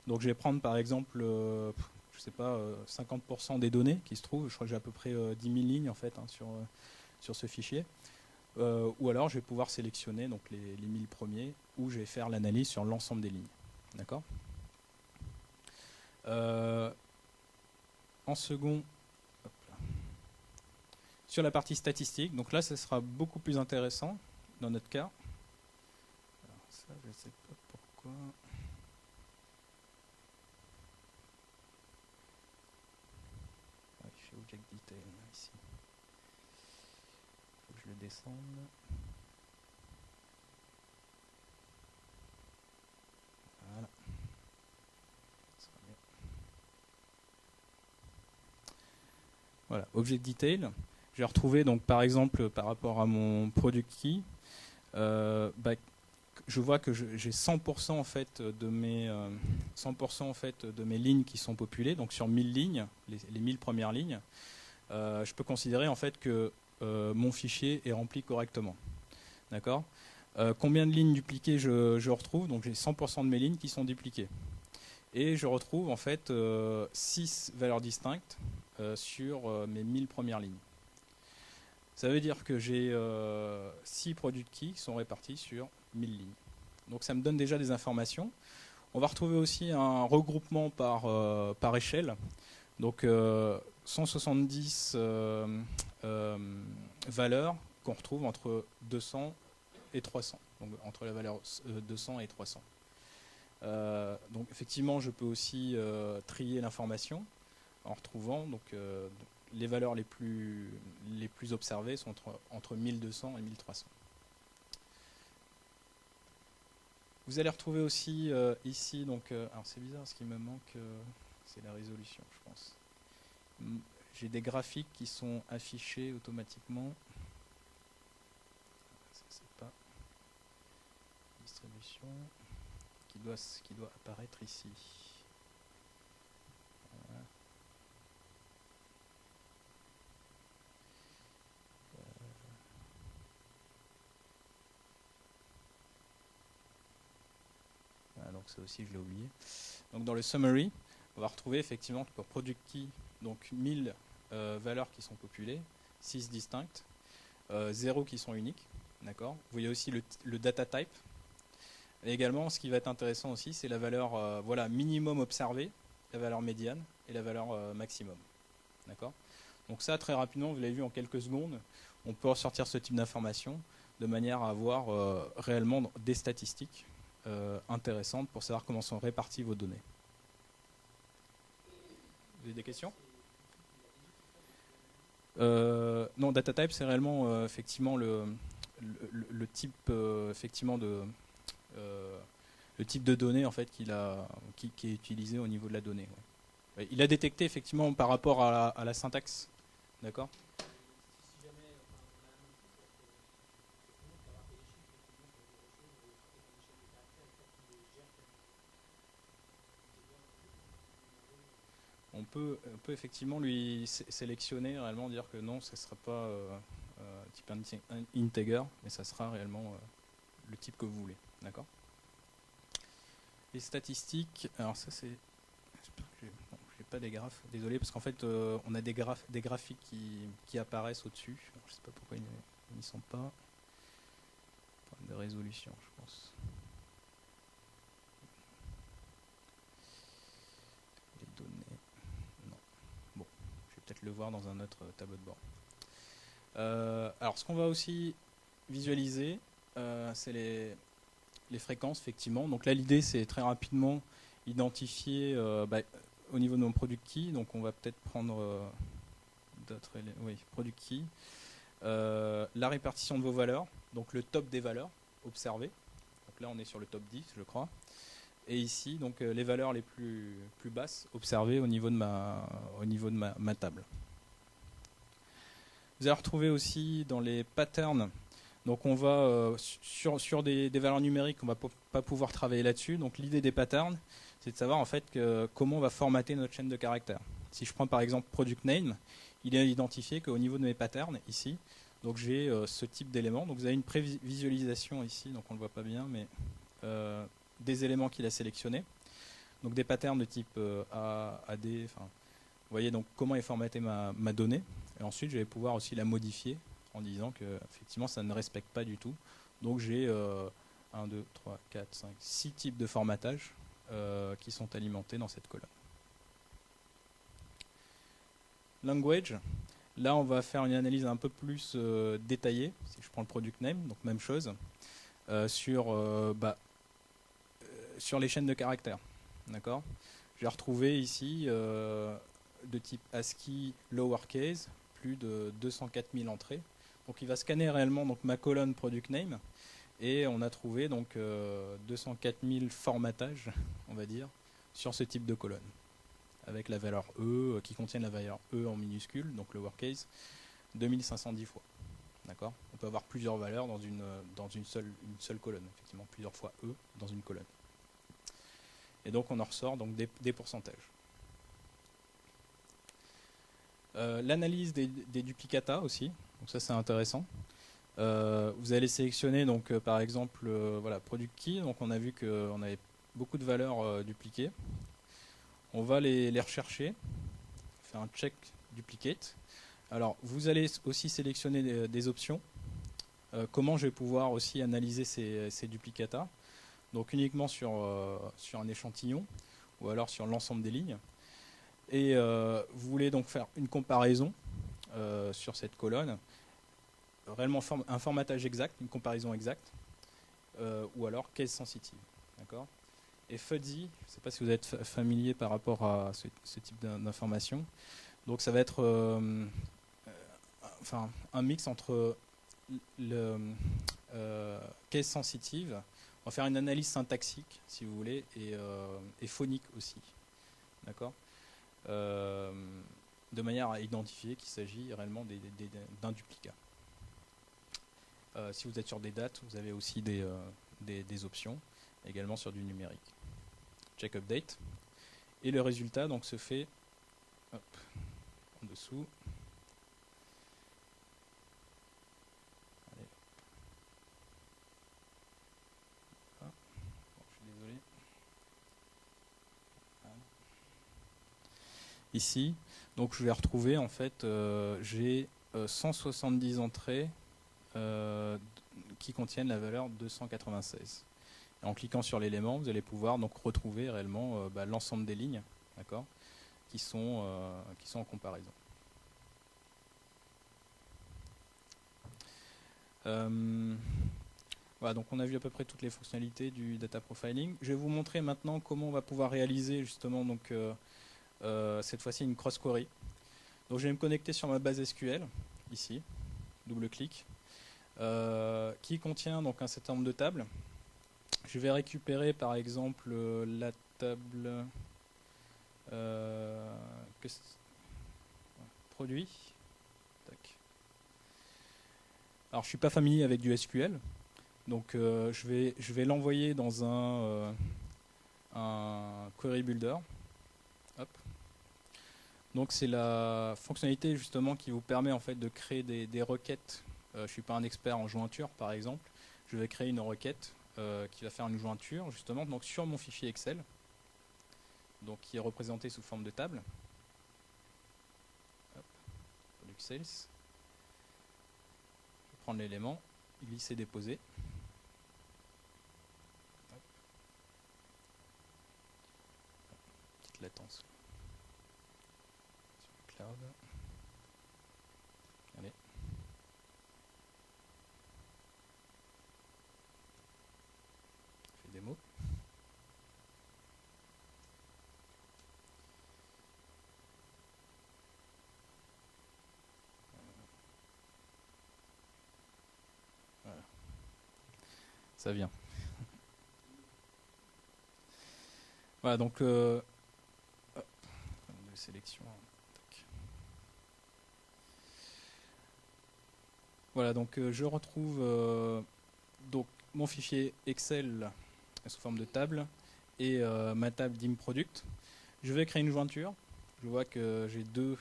Donc je vais prendre par exemple je sais pas 50% des données qui se trouvent, je crois que j'ai à peu près 10 000 lignes en fait sur ce fichier. Ou alors je vais pouvoir sélectionner donc les 1000 premiers où je vais faire l'analyse sur l'ensemble des lignes. D'accord. En second, sur la partie statistique, donc là ce sera beaucoup plus intéressant dans notre cas. Alors ça je ne sais pas pourquoi. Je fais Object Detail là, ici. Il faut que je le descende. Voilà. Ça sera bien. Voilà, Object Detail. Je vais retrouver donc par exemple par rapport à mon product key, je vois que j'ai 100% en fait de mes 100% en fait de mes lignes qui sont populées, donc sur 1000 lignes, les 1000 premières lignes, je peux considérer en fait que mon fichier est rempli correctement. D'accord. Combien de lignes dupliquées je retrouve? Donc j'ai 100% de mes lignes qui sont dupliquées. Et je retrouve en fait 6 valeurs distinctes sur mes 1000 premières lignes. Ça veut dire que j'ai 6 product keys qui sont répartis sur 1000 lignes. Donc ça me donne déjà des informations. On va retrouver aussi un regroupement par échelle. Donc 170 valeurs qu'on retrouve entre 200 et 300. Donc entre la valeur 200 et 300. Donc effectivement, je peux aussi trier l'information en retrouvant les valeurs les plus observées sont entre 1200 et 1300. Vous allez retrouver aussi ici, donc, alors c'est bizarre, ce qui me manque, c'est la résolution, je pense. J'ai des graphiques qui sont affichés automatiquement. Ça, c'est pas distribution qui doit apparaître ici. Voilà. Donc ça aussi je l'ai oublié. Donc dans le summary, on va retrouver effectivement pour product key donc 1000 valeurs qui sont populées, 6 distinctes, 0 qui sont uniques, d'accord. Vous voyez aussi le data type. Et également, ce qui va être intéressant aussi, c'est la valeur voilà, minimum observée, la valeur médiane et la valeur maximum, d'accord. Donc ça, très rapidement, vous l'avez vu en quelques secondes, on peut ressortir ce type d'information de manière à avoir réellement des statistiques intéressantes pour savoir comment sont réparties vos données. Vous avez des questions? Non, data type, c'est réellement effectivement le type effectivement le type de données en fait qui est utilisé au niveau de la donnée. Ouais. Ouais, il a détecté effectivement par rapport à la syntaxe, d'accord. Si jamais on a un outil pour justement avoir des chiffres effectivement sur des ressources, on va les traiter comme échelle de caractères, il gère On peut effectivement lui sélectionner réellement, dire que non, ça ne sera pas type integer, mais ça sera réellement le type que vous voulez, d'accord. Les statistiques, alors ça c'est, j'espère que j'ai pas des graphes, désolé, parce qu'en fait on a des graphiques qui apparaissent au-dessus. Alors, je sais pas pourquoi ils n'y sont pas. Problème de résolution, je pense. Les données, non. Bon, je vais peut-être le voir dans un autre tableau de bord. Alors ce qu'on va aussi visualiser, c'est les fréquences, effectivement. Donc là, l'idée, c'est très rapidement identifier au niveau de mon product key. Donc on va peut-être prendre d'autres éléments. Oui, product key. La répartition de vos valeurs. Donc le top des valeurs observées. Donc là, on est sur le top 10, je crois. Et ici, donc les valeurs les plus basses observées au niveau de ma table. Vous allez retrouver aussi dans les patterns. Donc on va sur des valeurs numériques, on va pas pouvoir travailler là-dessus. Donc l'idée des patterns, c'est de savoir en fait comment on va formater notre chaîne de caractères. Si je prends par exemple product name, il est identifié qu'au niveau de mes patterns ici, donc j'ai ce type d'éléments. Donc vous avez une prévisualisation ici, donc on le voit pas bien, mais des éléments qu'il a sélectionnés. Donc des patterns de type A, AD. Enfin, vous voyez donc comment est formatée ma donnée. Et ensuite je vais pouvoir aussi la modifier en disant que effectivement ça ne respecte pas du tout. Donc j'ai 1, 2, 3, 4, 5, 6 types de formatage qui sont alimentés dans cette colonne. Language, là on va faire une analyse un peu plus détaillée. Si je prends le product name, donc même chose, sur les chaînes de caractères. D'accord. J'ai retrouvé ici de type ASCII lowercase, plus de 204 000 entrées. Donc il va scanner réellement donc, ma colonne product name et on a trouvé donc 204 000 formatages, on va dire, sur ce type de colonne. Avec la valeur E qui contient la valeur E en minuscule, donc lowercase, 2510 fois. D'accord. On peut avoir plusieurs valeurs dans une seule colonne, effectivement, plusieurs fois E dans une colonne. Et donc on en ressort donc des pourcentages. L'analyse des duplicata aussi, donc ça c'est intéressant. Vous allez sélectionner donc par exemple voilà, product key, donc on a vu qu'on avait beaucoup de valeurs dupliquées. On va les rechercher, faire un check duplicate. Alors vous allez aussi sélectionner des options. Comment je vais pouvoir aussi analyser ces duplicata, donc uniquement sur un échantillon ou alors sur l'ensemble des lignes. Et vous voulez donc faire une comparaison sur cette colonne, réellement un formatage exact, une comparaison exacte, ou alors case sensitive. D'accord. Et fuzzy, je ne sais pas si vous êtes familier par rapport à ce type d'information. Donc ça va être un mix entre le case sensitive, on va faire une analyse syntaxique si vous voulez, et phonique aussi. D'accord. De manière à identifier qu'il s'agit réellement d'un duplicat. Si vous êtes sur des dates, vous avez aussi des options, également sur du numérique. Check update. Et le résultat donc se fait en dessous. Allez. Ah, bon, je suis désolé. Voilà. Ici, donc je vais retrouver en fait, j'ai 170 entrées qui contiennent la valeur 296. Et en cliquant sur l'élément, vous allez pouvoir donc retrouver réellement l'ensemble des lignes, d'accord, qui sont en comparaison. Voilà, donc on a vu à peu près toutes les fonctionnalités du data profiling. Je vais vous montrer maintenant comment on va pouvoir réaliser justement donc, cette fois-ci une cross-query. Donc je vais me connecter sur ma base SQL, ici, double-clic, qui contient donc un certain nombre de tables. Je vais récupérer par exemple la table produit. Tac. Alors je ne suis pas familier avec du SQL, donc je vais l'envoyer dans un query builder. Hop. Donc c'est la fonctionnalité justement qui vous permet en fait de créer des requêtes. Je ne suis pas un expert en jointure par exemple. Je vais créer une requête qui va faire une jointure justement donc sur mon fichier Excel, donc qui est représenté sous forme de table. Hop. Product sales. Je vais prendre l'élément, glisser, déposer. Hop. Petite latence. Sur le cloud. Allez. Je fais démo. Voilà. Ça vient. Voilà, donc de sélection. Tac. Voilà, donc je retrouve donc mon fichier Excel sous forme de table et ma table d'ImProduct. Je vais créer une jointure. Je vois que j'ai deux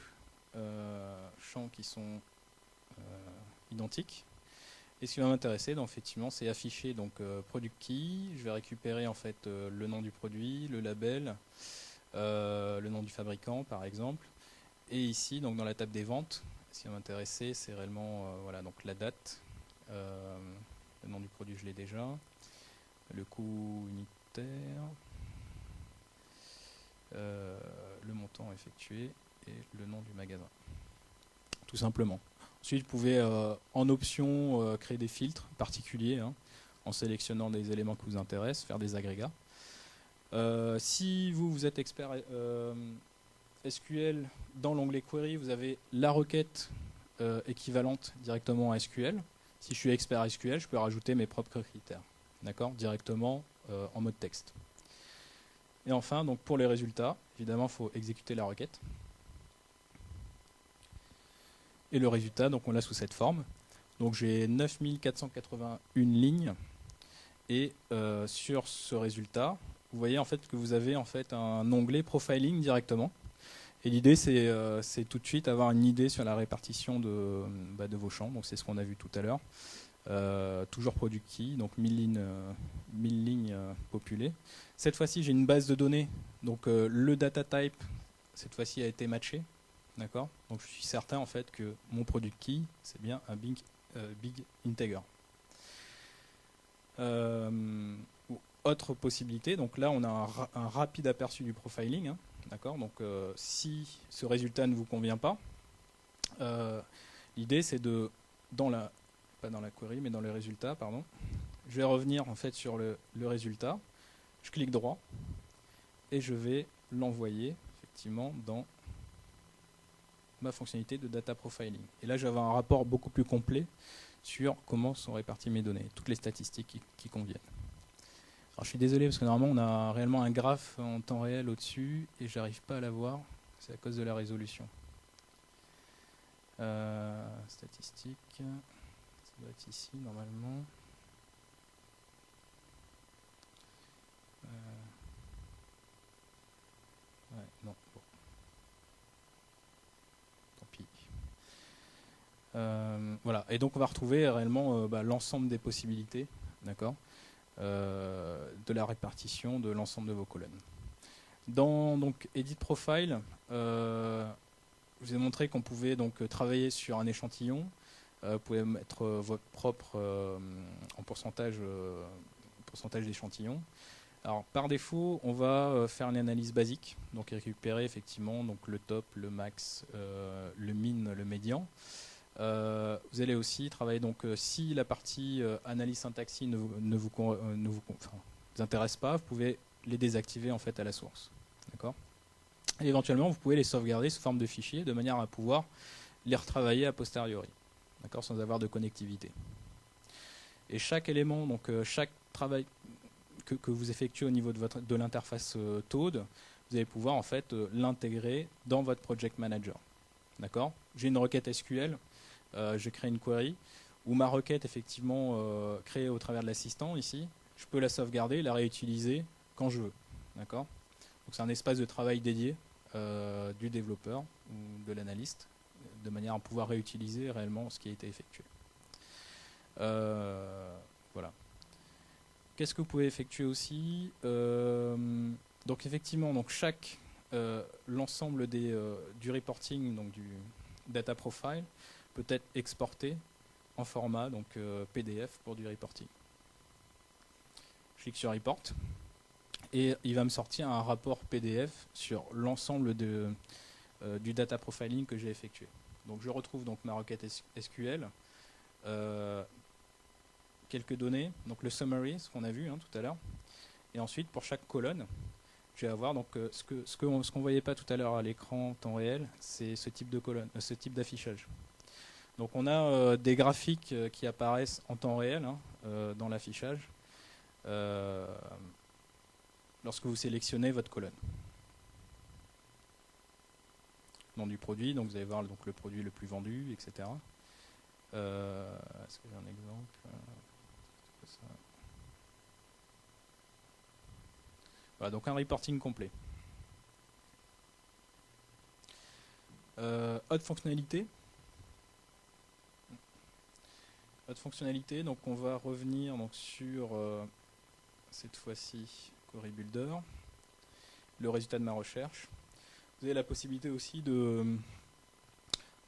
champs qui sont identiques. Et ce qui va m'intéresser, donc effectivement, c'est afficher donc product key. Je vais récupérer en fait le nom du produit, le label, le nom du fabricant par exemple. Et ici, donc dans la table des ventes, ce qui va m'intéresser, c'est réellement voilà donc la date, le nom du produit, je l'ai déjà, le coût unitaire, le montant effectué et le nom du magasin. Tout simplement. Ensuite, vous pouvez en option créer des filtres particuliers en sélectionnant des éléments qui vous intéressent, faire des agrégats. Si vous êtes expert SQL, dans l'onglet Query, vous avez la requête équivalente directement à SQL. Si je suis expert SQL, je peux rajouter mes propres critères, d'accord, directement en mode texte. Et enfin, donc pour les résultats, évidemment, il faut exécuter la requête. Et le résultat, donc on l'a sous cette forme. Donc j'ai 9481 lignes. Et sur ce résultat, vous voyez en fait que vous avez en fait un onglet profiling directement. Et l'idée, c'est tout de suite avoir une idée sur la répartition de vos champs. Donc c'est ce qu'on a vu tout à l'heure. Toujours product key, donc 1000 lignes populées. Cette fois-ci, j'ai une base de données. Donc le data type, cette fois-ci, a été matché. D'accord. Donc je suis certain en fait que mon product key, c'est bien un big integer. Autre possibilité, donc là on a un rapide aperçu du profiling, d'accord. Donc si ce résultat ne vous convient pas, l'idée c'est de pas dans la query mais dans les résultats, pardon. Je vais revenir en fait sur le résultat, je clique droit et je vais l'envoyer effectivement dans ma fonctionnalité de data profiling. Et là, je vais avoir un rapport beaucoup plus complet sur comment sont réparties mes données, toutes les statistiques qui conviennent. Alors, je suis désolé parce que normalement, on a réellement un graphe en temps réel au-dessus et j'arrive pas à l'avoir. C'est à cause de la résolution. Statistiques, ça doit être ici normalement. Ouais, non. Bon. Voilà, et donc on va retrouver réellement l'ensemble des possibilités, d'accord, de la répartition de l'ensemble de vos colonnes. Dans donc Edit Profile, je vous ai montré qu'on pouvait donc travailler sur un échantillon. Vous pouvez mettre votre propre en pourcentage d'échantillons. Alors par défaut, on va faire une analyse basique, donc récupérer effectivement donc le top, le max, le min, le médian. Vous allez aussi travailler, donc si la partie analyse syntaxie vous intéresse pas, vous pouvez les désactiver en fait à la source. D'accord ? Et éventuellement, vous pouvez les sauvegarder sous forme de fichiers de manière à pouvoir les retravailler a posteriori, d'accord, sans avoir de connectivité. Et chaque élément, donc chaque travail que vous effectuez au niveau de l'interface Toad, vous allez pouvoir en fait l'intégrer dans votre project manager. D'accord ? J'ai une requête SQL, je crée une query, où ma requête effectivement créée au travers de l'assistant ici, je peux la sauvegarder, la réutiliser quand je veux. D'accord ? Donc c'est un espace de travail dédié du développeur ou de l'analyste, de manière à pouvoir réutiliser réellement ce qui a été effectué. Voilà. Qu'est-ce que vous pouvez effectuer aussi ? Donc effectivement, donc l'ensemble du reporting, donc du data profile, peut être exporté en format donc PDF pour du reporting. Je clique sur Report et il va me sortir un rapport PDF sur l'ensemble du data profiling que j'ai effectué. Donc je retrouve donc ma requête SQL, quelques données, donc le summary, ce qu'on a vu tout à l'heure, et ensuite pour chaque colonne, je vais avoir donc ce qu'on ne voyait pas tout à l'heure à l'écran en temps réel, c'est ce type de colonne, ce type d'affichage. Donc on a des graphiques qui apparaissent en temps réel dans l'affichage lorsque vous sélectionnez votre colonne. Nom du produit, donc vous allez voir donc, le produit le plus vendu, etc. Est-ce que j'ai un exemple ? Voilà, donc un reporting complet. Autre fonctionnalité. Donc on va revenir donc, sur cette fois-ci Query Builder, le résultat de ma recherche. Vous avez la possibilité aussi de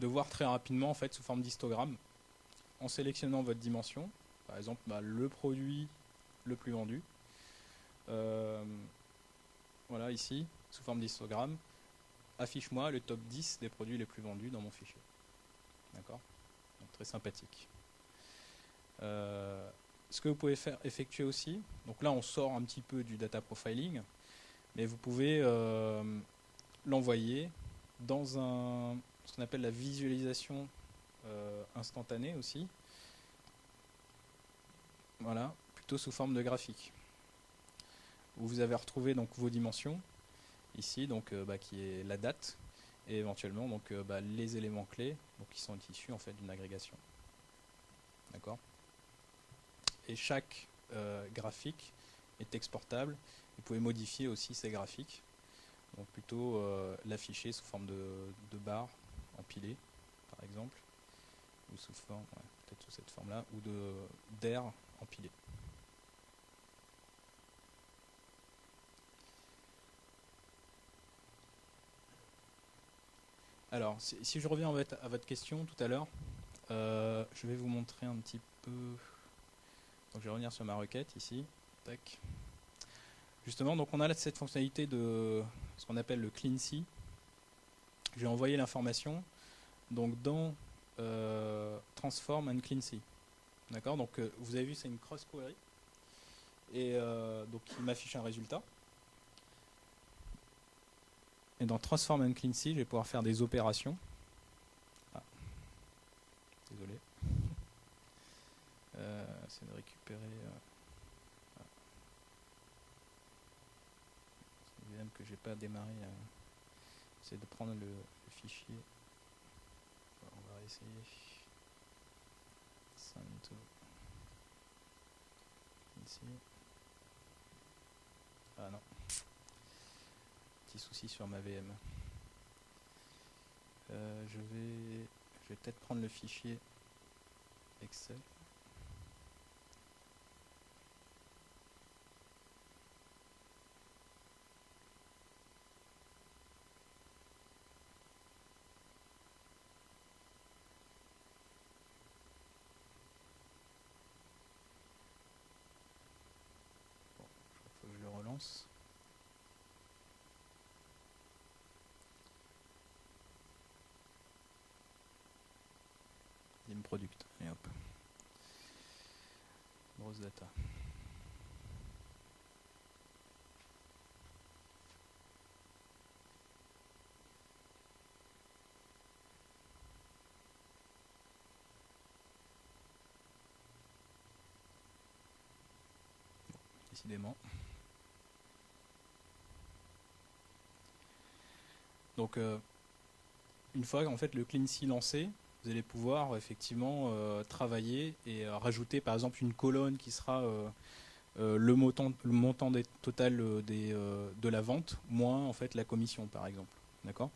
voir très rapidement en fait sous forme d'histogramme, en sélectionnant votre dimension, par exemple le produit le plus vendu. Voilà ici, sous forme d'histogramme, affiche-moi le top 10 des produits les plus vendus dans mon fichier. D'accord ? Donc très sympathique. Ce que vous pouvez effectuer aussi, donc là on sort un petit peu du data profiling, mais vous pouvez l'envoyer dans ce qu'on appelle la visualisation instantanée aussi. Voilà, plutôt sous forme de graphique. Où vous avez retrouvé donc vos dimensions, ici, donc, qui est la date, et éventuellement donc, les éléments clés donc, qui sont issus en fait, d'une agrégation. D'accord ? Et chaque graphique est exportable. Vous pouvez modifier aussi ces graphiques. Donc plutôt l'afficher sous forme de barres empilées, par exemple, ou sous forme, peut-être sous cette forme-là, ou d'air empilé. Alors, si je reviens à votre question tout à l'heure, je vais vous montrer un petit peu. Donc, je vais revenir sur ma requête ici. Tac. Justement, donc on a là cette fonctionnalité de ce qu'on appelle le clean-C. Je vais envoyer l'information donc dans transform and clean-C. D'accord. Donc vous avez vu, c'est une cross query et donc il m'affiche un résultat. Et dans transform and clean-C, je vais pouvoir faire des opérations. Ah. Désolé. C'est de récupérer. C'est même que j'ai pas démarré. C'est de prendre le fichier. On va essayer. Ici. Ah non. Petit souci sur ma VM. Je vais peut-être prendre le fichier Excel. Faut que je le relance. grosse data. Décidément. Donc une fois en fait le CleanSea lancé, vous allez pouvoir effectivement travailler et rajouter par exemple une colonne qui sera le montant total de la vente moins en fait la commission par exemple. D'accord.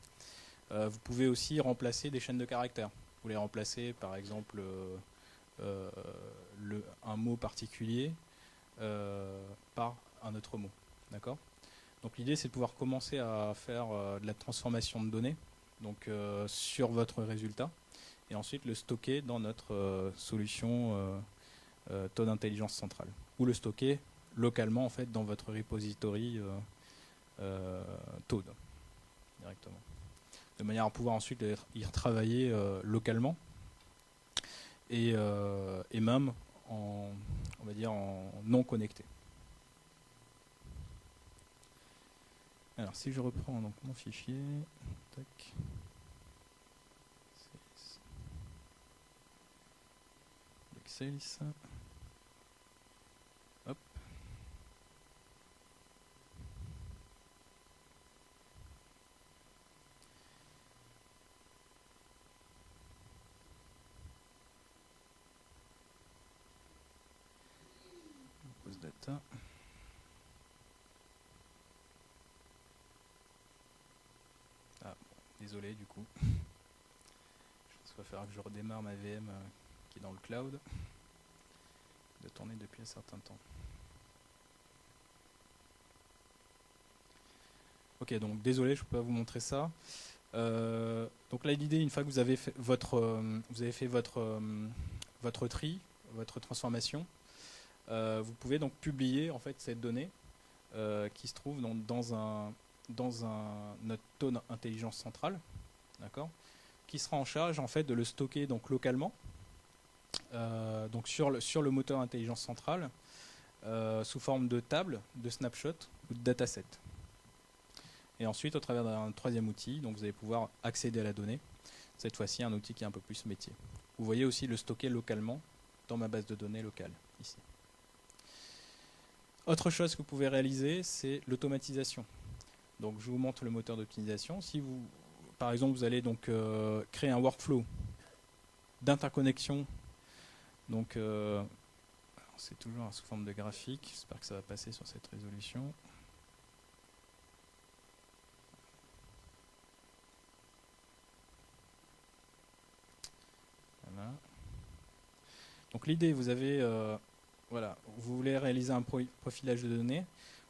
Vous pouvez aussi remplacer des chaînes de caractères. Vous les remplacez par exemple un mot particulier par un autre mot. D'accord. Donc l'idée c'est de pouvoir commencer à faire de la transformation de données donc, sur votre résultat et ensuite le stocker dans notre solution taux d'intelligence centrale ou le stocker localement en fait dans votre repository Toad directement de manière à pouvoir ensuite y retravailler localement et même on va dire en non connecté. Alors si je reprends donc mon fichier, tac, Excel, ça. Hop. Pose data. Ah, désolé du coup. Je pense qu'il va falloir que je redémarre ma VM qui est dans le cloud. De tourner depuis un certain temps. Ok, donc désolé, je ne peux pas vous montrer ça. Donc là, l'idée, une fois que vous avez fait votre tri, votre transformation, vous pouvez donc publier en fait cette donnée qui se trouve dans notre taux d'intelligence centrale, d'accord, qui sera en charge en fait de le stocker donc localement, donc sur le moteur intelligence centrale, sous forme de table, de snapshot ou de dataset. Et ensuite, au travers d'un troisième outil, donc vous allez pouvoir accéder à la donnée. Cette fois-ci, un outil qui est un peu plus métier. Vous voyez aussi le stocker localement dans ma base de données locale, ici. Autre chose que vous pouvez réaliser, c'est l'automatisation. Donc, je vous montre le moteur d'optimisation. Si vous, par exemple, vous allez donc créer un workflow d'interconnexion, donc c'est toujours sous forme de graphique. J'espère que ça va passer sur cette résolution. Voilà. Donc l'idée, vous avez, voilà, vous voulez réaliser un profilage de données,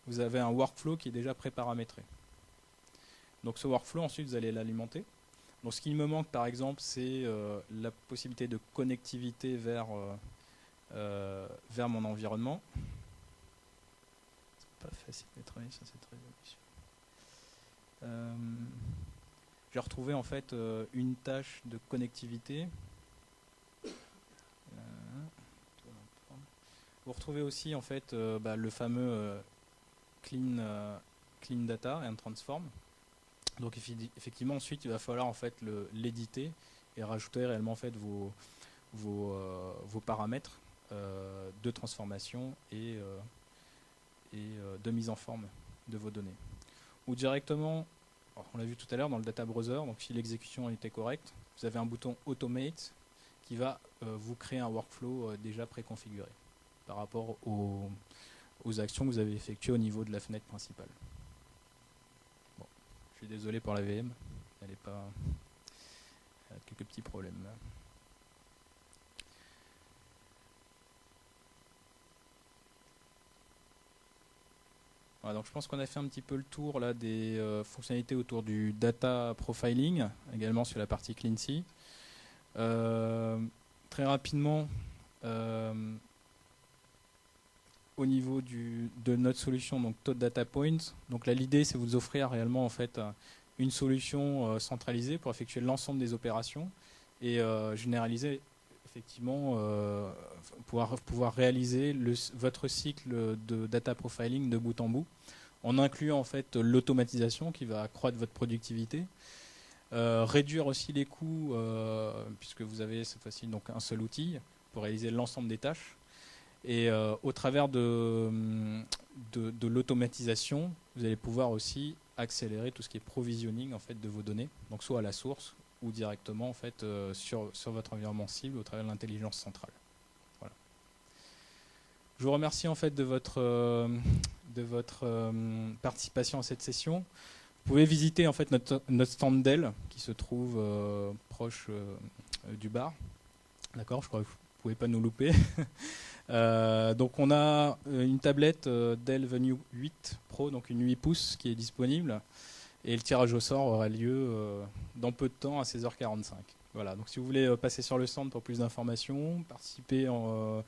vous avez un workflow qui est déjà préparamétré. Donc ce workflow, ensuite, vous allez l'alimenter. Donc ce qui me manque, par exemple, c'est la possibilité de connectivité vers mon environnement. C'est pas facile de travailler sur cette résolution. J'ai retrouvé en fait une tâche de connectivité. Vous retrouvez aussi en fait le fameux clean data and transform. Donc effectivement ensuite il va falloir en fait l'éditer et rajouter réellement en fait vos paramètres de transformation et de mise en forme de vos données. Ou directement, on l'a vu tout à l'heure dans le data browser, donc si l'exécution était correcte, vous avez un bouton automate qui va vous créer un workflow déjà préconfiguré par rapport aux actions que vous avez effectuées au niveau de la fenêtre principale. Bon, je suis désolé pour la VM, elle a quelques petits problèmes. Voilà, donc je pense qu'on a fait un petit peu le tour là, des fonctionnalités autour du data profiling, également sur la partie CleanSea. Très rapidement, au niveau de notre solution, donc Toad Data Points. Donc là, l'idée, c'est vous offrir réellement en fait une solution centralisée pour effectuer l'ensemble des opérations et généraliser effectivement pouvoir réaliser votre cycle de data profiling de bout en bout, en incluant en fait l'automatisation qui va accroître votre productivité, réduire aussi les coûts puisque vous avez cette fois-ci donc un seul outil pour réaliser l'ensemble des tâches. Et au travers de l'automatisation, vous allez pouvoir aussi accélérer tout ce qui est provisioning en fait de vos données, donc soit à la source ou directement en fait sur votre environnement cible au travers de l'intelligence centrale. Voilà. Je vous remercie en fait de votre participation à cette session. Vous pouvez visiter en fait notre stand Dell qui se trouve proche du bar. D'accord, je crois que vous ne pouvez pas nous louper. Donc on a une tablette Dell Venue 8 Pro, donc une 8 pouces qui est disponible. Et le tirage au sort aura lieu dans peu de temps à 16h45. Voilà, donc si vous voulez passer sur le stand pour plus d'informations, participer au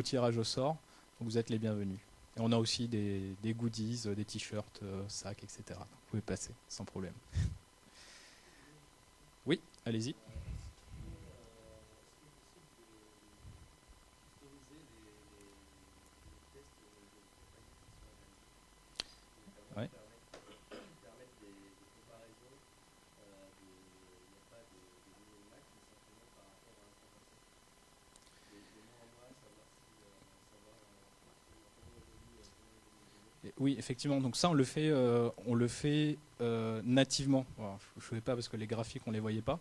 tirage au sort, vous êtes les bienvenus. Et on a aussi des goodies, des t-shirts, sacs, etc. Donc vous pouvez passer sans problème. Oui, allez-y. Ouais. Oui, effectivement. Donc ça, on le fait nativement. Alors, je ne savais pas parce que les graphiques, on ne les voyait pas.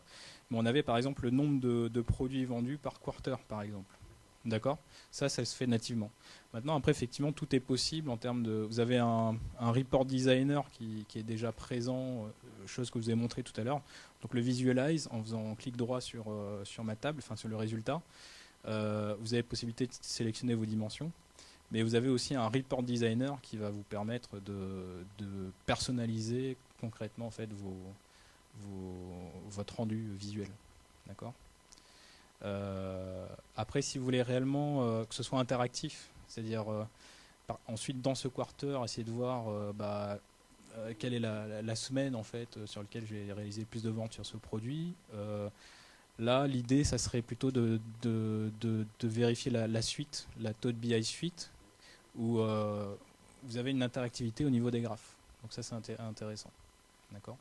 Mais on avait par exemple le nombre de produits vendus par quarter, par exemple. D'accord ? Ça se fait nativement. Maintenant, après, effectivement, tout est possible en termes de... Vous avez un report designer qui est déjà présent, chose que je vous ai montré tout à l'heure. Donc le visualize en faisant clic droit sur ma table, enfin sur le résultat. Vous avez possibilité de sélectionner vos dimensions. Mais vous avez aussi un report designer qui va vous permettre de personnaliser concrètement en fait, votre rendu visuel. D'accord ? Après, si vous voulez réellement que ce soit interactif, c'est-à-dire ensuite dans ce quarter, essayer de voir quelle est la semaine en fait, sur laquelle j'ai réalisé plus de ventes sur ce produit. Là, l'idée, ça serait plutôt de vérifier la suite, la Toad BI suite, où vous avez une interactivité au niveau des graphes. Donc ça, c'est intéressant. D'accord ?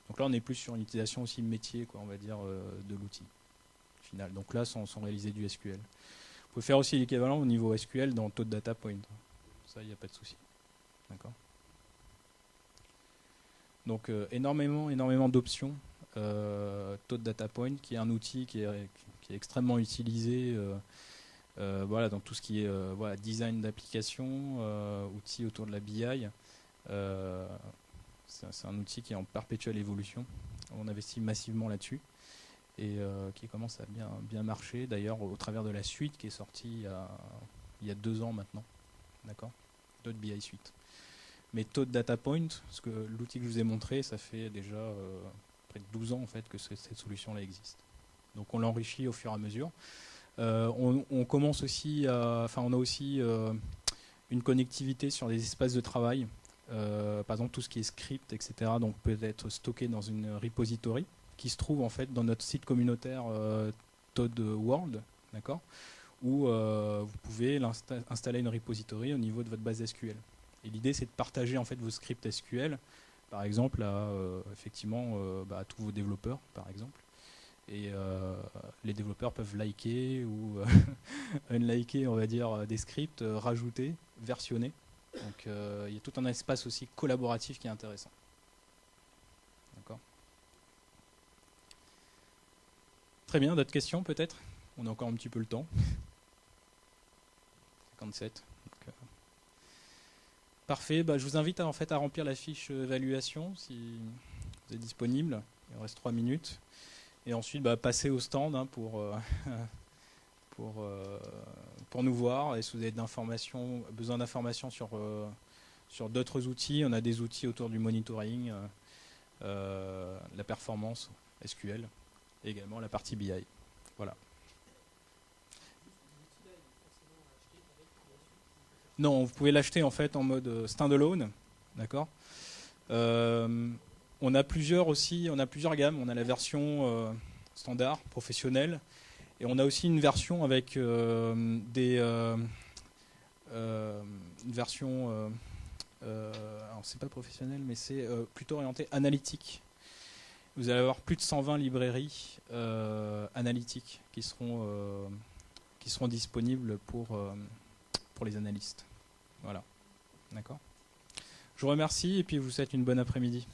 Donc là, on est plus sur une utilisation aussi métier, quoi, on va dire, de l'outil final. Donc là, sans réaliser du SQL. Vous pouvez faire aussi l'équivalent au niveau SQL dans Toad Data Point. Ça, il n'y a pas de souci. D'accord ? Donc énormément d'options. Toad Data Point, qui est un outil qui est extrêmement utilisé voilà, dans tout ce qui est design d'application, outils autour de la BI. C'est un outil qui est en perpétuelle évolution. On investit massivement là-dessus et qui commence à bien marcher, d'ailleurs au travers de la suite qui est sortie il y a 2 ans maintenant. D'accord ? Toad BI Suite. Mais Toad Data Point, parce que l'outil que je vous ai montré, ça fait déjà près de 12 ans en fait que cette solution-là existe. Donc on l'enrichit au fur et à mesure. On commence aussi on a aussi une connectivité sur des espaces de travail. Par exemple tout ce qui est script, etc. Donc peut être stocké dans une repository qui se trouve en fait dans notre site communautaire Toad World, d'accord, où vous pouvez installer une repository au niveau de votre base SQL. Et l'idée c'est de partager en fait vos scripts SQL, par exemple à tous vos développeurs, par exemple. Et les développeurs peuvent liker ou unliker, on va dire, des scripts, rajouter, versionner. Donc il y a tout un espace aussi collaboratif qui est intéressant. D'accord ? Très bien, d'autres questions peut-être ? On a encore un petit peu le temps. 57. Donc, parfait, je vous invite à remplir la fiche évaluation si vous êtes disponible. Il reste 3 minutes. Et ensuite, passer au stand pour nous voir. Et si vous avez besoin d'informations sur d'autres outils, on a des outils autour du monitoring, la performance SQL, et également la partie BI. Voilà. Non, vous pouvez l'acheter en fait en mode standalone, d'accord. On a plusieurs gammes. On a la version standard, professionnelle, Et on a aussi une version avec une version, alors c'est pas professionnel, mais c'est plutôt orienté analytique. Vous allez avoir plus de 120 librairies analytiques qui seront disponibles pour les analystes. Voilà. D'accord. Je vous remercie et puis je vous souhaite une bonne après-midi.